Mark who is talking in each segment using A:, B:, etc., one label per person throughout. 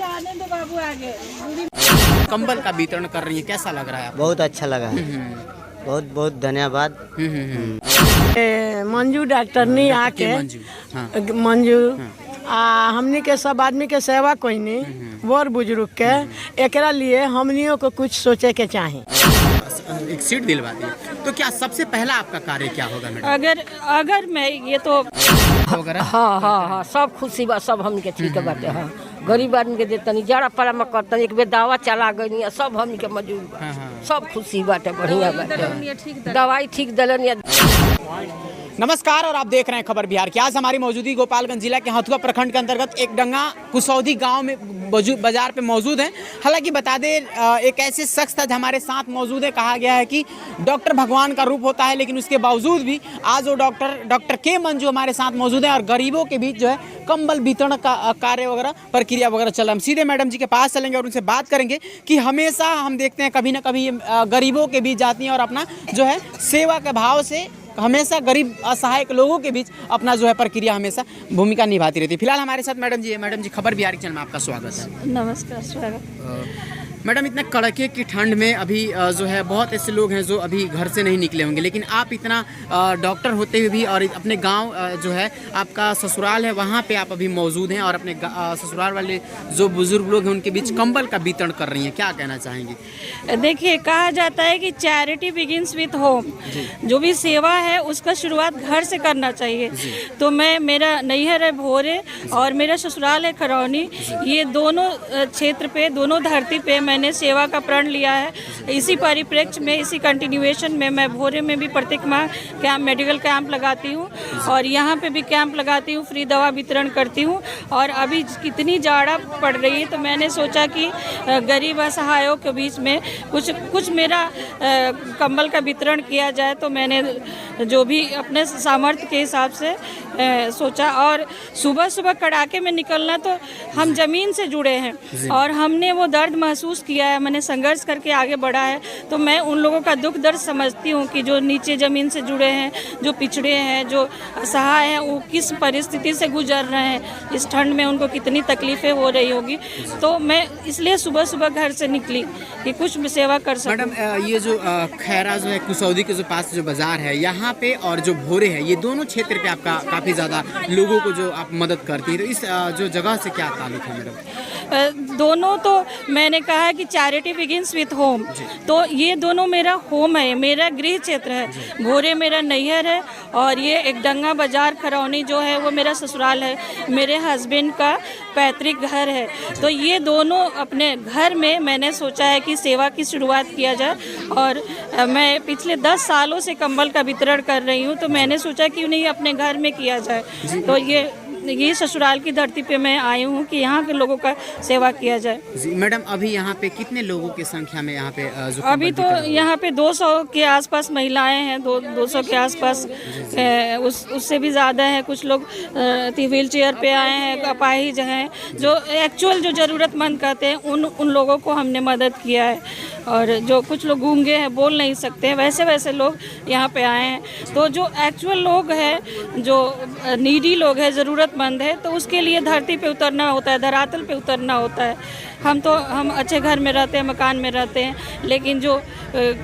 A: आने दो बाबू आगे।
B: कंबल का वितरण कर रही है, कैसा लग रहा है आपको?
C: बहुत अच्छा लगा है। बहुत बहुत धन्यवाद।
D: मंजू डॉक्टर नहीं आके
B: मंजू, हाँ।
D: मंजू हमनी के सब आदमी के सेवा कोई नहीं बड़ बुजुर्ग के एकरा लिए हमनियों को कुछ सोचे के चाही।
B: एक सीट दिलवा दी, तो क्या सबसे पहला आपका कार्य क्या होगा मैडम?
A: अगर मैं ये तो
E: हाँ सब खुशी बा, सब हमके ठीक बाटे। हाँ गरीब आदमी के देतनी जाड़ा पारा में करतनी, एक बेर दावा चला गई, सब हमनी के मजूर बा। सब खुशी बाटे, बढ़िया बाटे, दवाई ठीक दलन।
B: नमस्कार, और आप देख रहे हैं खबर बिहार की। आज हमारी मौजूदगी गोपालगंज जिला के हथुआ प्रखंड के अंतर्गत एक डंगा कुसौदी गांव में बाजार पे मौजूद है। हालांकि बता दें, एक ऐसे शख्स था जो हमारे साथ मौजूद है। कहा गया है कि डॉक्टर भगवान का रूप होता है, लेकिन उसके बावजूद भी आज वो डॉक्टर के मंजू हमारे साथ मौजूद है और गरीबों के बीच जो है कंबल वितरण का कार्य वगैरह प्रक्रिया वगैरह चल रहा है। हम सीधे मैडम जी के पास चलेंगे और उनसे बात करेंगे कि हमेशा हम देखते हैं कभी ना कभी गरीबों के बीच जाती हैं और अपना जो है सेवा के भाव से हमेशा गरीब असहाय लोगों के बीच अपना जो है प्रक्रिया हमेशा भूमिका निभाती रहती है। फिलहाल हमारे साथ मैडम जी है। मैडम जी, खबर बिहार चैनल में आपका स्वागत है।
A: नमस्कार, स्वागत।
B: मैडम, इतना कड़के की ठंड में अभी जो है बहुत ऐसे लोग हैं जो अभी घर से नहीं निकले होंगे, लेकिन आप इतना डॉक्टर होते हुए भी और अपने गांव जो है आपका ससुराल है वहां पे आप अभी मौजूद हैं और अपने ससुराल वाले जो बुजुर्ग लोग हैं उनके बीच कंबल का वितरण कर रही हैं, क्या कहना चाहेंगी?
A: देखिए, कहा जाता है कि चैरिटी बिगिंस विथ होम। जो भी सेवा है उसका शुरुआत घर से करना चाहिए। तो मेरा नैहर है भोरे और मेरा ससुराल है खरौनी। ये दोनों क्षेत्र पे, दोनों धरती पे मैंने सेवा का प्रण लिया है। इसी परिप्रेक्ष्य में, इसी कंटिन्यूएशन में मैं भोरे में भी प्रत्येक माह मेडिकल कैंप लगाती हूँ और यहाँ पे भी कैंप लगाती हूँ, फ्री दवा वितरण करती हूँ। और अभी कितनी जाड़ा पड़ रही है तो मैंने सोचा कि गरीब असहायों के बीच में कुछ मेरा कंबल का वितरण किया जाए। तो मैंने जो भी अपने सामर्थ्य के हिसाब से सोचा। और सुबह सुबह कड़ाके में निकलना, तो हम ज़मीन से जुड़े हैं और हमने वो दर्द महसूस किया है, मैंने संघर्ष करके आगे बढ़ा है। तो मैं उन लोगों का दुख दर्द समझती हूँ कि जो नीचे ज़मीन से जुड़े हैं, जो पिछड़े हैं, जो असहाय हैं, वो किस परिस्थिति से गुजर रहे हैं, इस ठंड में उनको कितनी तकलीफ़ें हो रही होगी। तो मैं इसलिए सुबह सुबह घर से निकली कि कुछ भी सेवा कर सकूं।
B: मैडम, ये जो खैरा जो है कुसौदी के जो पास जो बाजार है यहाँ पे और जो भोरे है, ये दोनों क्षेत्र पे आपका काफ़ी ज़्यादा लोगों को जो आप मदद करती है, तो इस जो जगह से क्या ताल्लुक है मैडम?
A: दोनों तो मैंने कहा कि चैरिटी बिगिंस विथ होम, तो ये दोनों मेरा होम है, मेरा गृह क्षेत्र है। भोरे मेरा नैहर है और ये एक डंगा बाजार खरौनी जो है वो मेरा ससुराल है, मेरे हस्बैंड का पैतृक घर है। तो ये दोनों अपने घर में मैंने सोचा है कि सेवा की शुरुआत किया जाए। और मैं पिछले 10 सालों से कंबल का वितरण कर रही हूँ, तो मैंने सोचा कि उन्हें अपने घर में किया जाए। तो ये ससुराल की धरती पे मैं आई हूँ कि यहाँ के लोगों का सेवा किया जाए।
B: जी मैडम, अभी यहाँ पे कितने लोगों की संख्या में यहाँ पे जो
A: अभी तो यहाँ पे 200 के आसपास महिलाएं हैं, 200 के आसपास, उससे भी ज़्यादा है। कुछ लोग व्हील चेयर पे आए हैं, अपाहिज हैं, जो एक्चुअल जो ज़रूरतमंद कहते हैं उन लोगों को हमने मदद किया है। और जो कुछ लोग गूंगे हैं, बोल नहीं सकते, वैसे लोग यहाँ पे आए हैं। तो जो एक्चुअल लोग हैं, जो नीडी लोग हैं, ज़रूरतमंद है, तो उसके लिए धरती पे उतरना होता है, धरातल पे उतरना होता है। हम अच्छे घर में रहते हैं, मकान में रहते हैं, लेकिन जो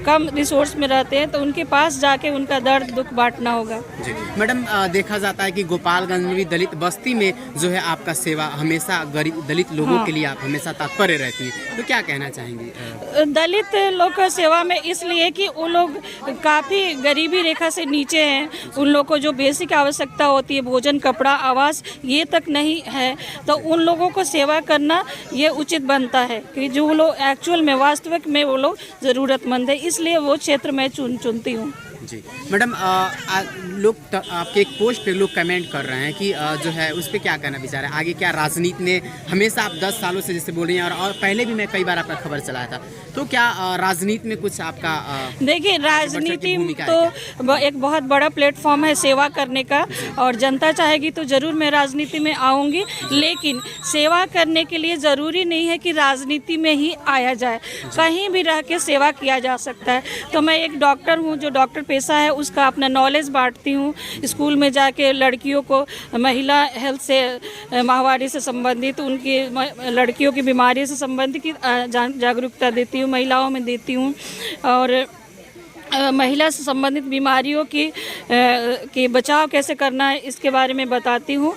A: कम रिसोर्स में रहते हैं तो उनके पास जाके उनका दर्द दुख बांटना होगा।
B: जी मैडम, देखा जाता है कि गोपालगंज में भी दलित बस्ती में जो है आपका सेवा हमेशा गरीब दलित लोगों के लिए आप हमेशा तत्पर रहती हैं, तो क्या कहना चाहेंगी?
A: दलित लोग का सेवा में इसलिए कि वो लोग काफ़ी गरीबी रेखा से नीचे हैं। उन लोग को जो बेसिक आवश्यकता होती है, भोजन, कपड़ा, आवास, ये तक नहीं है। तो उन लोगों को सेवा करना ये उचित बनता है कि जो लोग एक्चुअल में, वास्तविक में वो लोग ज़रूरतमंद है, इसलिए वो क्षेत्र मैं चुनती हूँ।
B: जी मैडम, लोग आपके एक पोस्ट पे लोग कमेंट कर रहे हैं कि जो है उस पर क्या कहना विचार है? आगे क्या राजनीति में हमेशा आप 10 सालों से जैसे बोल रही हैं और पहले भी मैं कई बार आपका खबर चलाया था, तो क्या राजनीति में कुछ आपका?
A: देखिए, राजनीति तो एक बहुत बड़ा प्लेटफॉर्म है सेवा करने का, और जनता चाहेगी तो ज़रूर मैं राजनीति में आऊँगी। लेकिन सेवा करने के लिए ज़रूरी नहीं है कि राजनीति में ही आया जाए, कहीं भी रह के सेवा किया जा सकता है। तो मैं एक डॉक्टर हूँ, जो डॉक्टर पेशा है उसका अपना नॉलेज बांटती करती हूँ। स्कूल में जाके लड़कियों को महिला हेल्थ से माहवारी से संबंधित उनकी लड़कियों की बीमारी से संबंधित की जागरूकता देती हूँ, महिलाओं में देती हूँ। और महिला से संबंधित बीमारियों की बचाव कैसे करना है इसके बारे में बताती हूँ।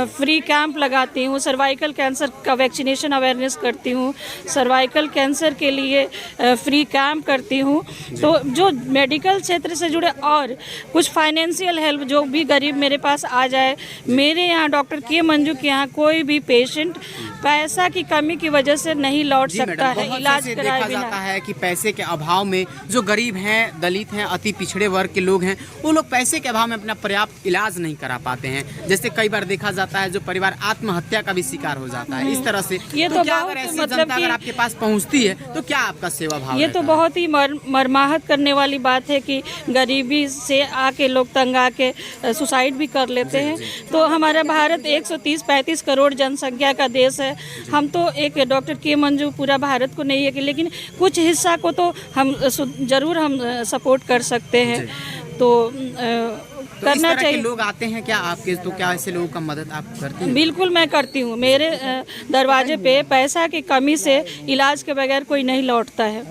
A: फ्री कैंप लगाती हूँ, सर्वाइकल कैंसर का वैक्सीनेशन अवेयरनेस करती हूँ, सर्वाइकल कैंसर के लिए फ्री कैंप करती हूँ। तो जो मेडिकल क्षेत्र से जुड़े और कुछ फाइनेंशियल हेल्प जो भी गरीब मेरे पास आ जाए, मेरे यहाँ डॉक्टर के मंजू के यहाँ कोई भी पेशेंट पैसा की कमी की वजह से नहीं लौट सकता है इलाज कराए
B: देखा जाता है कि पैसे के अभाव में जो गरीब हैं, दलित हैं, अति पिछड़े वर्ग के लोग हैं, वो लोग पैसे के अभाव में अपना पर्याप्त इलाज नहीं करा पाते हैं। जैसे कई बार देखा जाता है जो परिवार आत्महत्या का भी शिकार हो जाता है। इस तरह से
A: ये
B: तो
A: तो
B: क्या
A: बहुत
B: अगर ऐसी
A: मतलब
B: जनता
A: कि
B: अगर आपके पास पहुंचती है तो क्या आपका सेवा भाव
A: ये तो बहुत ही मर्माहत करने वाली बात है कि गरीबी से आके लोग तंग आके सुसाइड भी कर लेते हैं। तो हमारा भारत 130-135 करोड़ जनसंख्या का देश है। हम तो एक डॉक्टर के मंजू पूरा भारत को नहीं है कि, लेकिन कुछ हिस्सा को तो हम जरूर हम सपोर्ट कर सकते हैं। तो करना चाहिए।
B: लोग आते हैं क्या आपके, तो क्या ऐसे लोगों का मदद आप करती हैं?
A: बिल्कुल मैं करती हूँ। मेरे दरवाजे पे पैसा की कमी से इलाज के बगैर कोई नहीं लौटता है।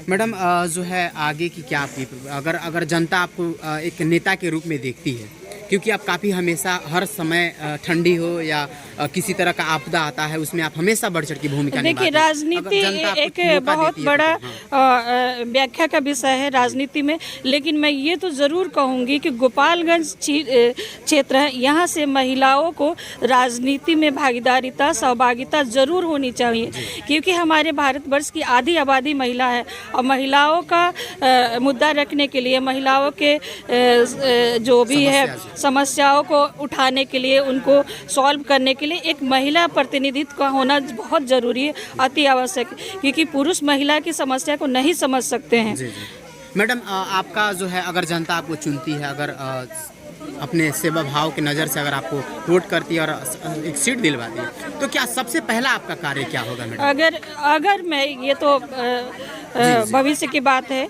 B: मैडम जो है आगे की क्या आपकी अगर जनता आपको एक नेता के रूप में देखती है, क्योंकि आप काफ़ी हमेशा हर समय ठंडी हो या किसी तरह का आपदा आता है उसमें आप हमेशा बढ़ चढ़ की भूमिका निभाते हैं।
A: देखिए, राजनीति एक बहुत बड़ा व्याख्या का विषय है राजनीति में, लेकिन मैं ये तो ज़रूर कहूँगी कि गोपालगंज क्षेत्र है, यहाँ से महिलाओं को राजनीति में भागीदारिता सहभागिता ज़रूर होनी चाहिए, क्योंकि हमारे भारतवर्ष की आधी आबादी महिला है। और महिलाओं का मुद्दा रखने के लिए, महिलाओं के जो भी है समस्याओं को उठाने के लिए, उनको सॉल्व करने के लिए एक महिला प्रतिनिधित्व का होना बहुत ज़रूरी है, अति आवश्यक, क्योंकि पुरुष महिला की समस्या को नहीं समझ सकते हैं।
B: जी। मैडम आपका जो है अगर जनता आपको चुनती है, अगर अपने सेवा भाव की नज़र से अगर आपको वोट करती है और एक सीट दिलवाती है, तो क्या सबसे पहला आपका कार्य क्या होगा मैडम?
A: अगर मैं ये तो भविष्य की बात है।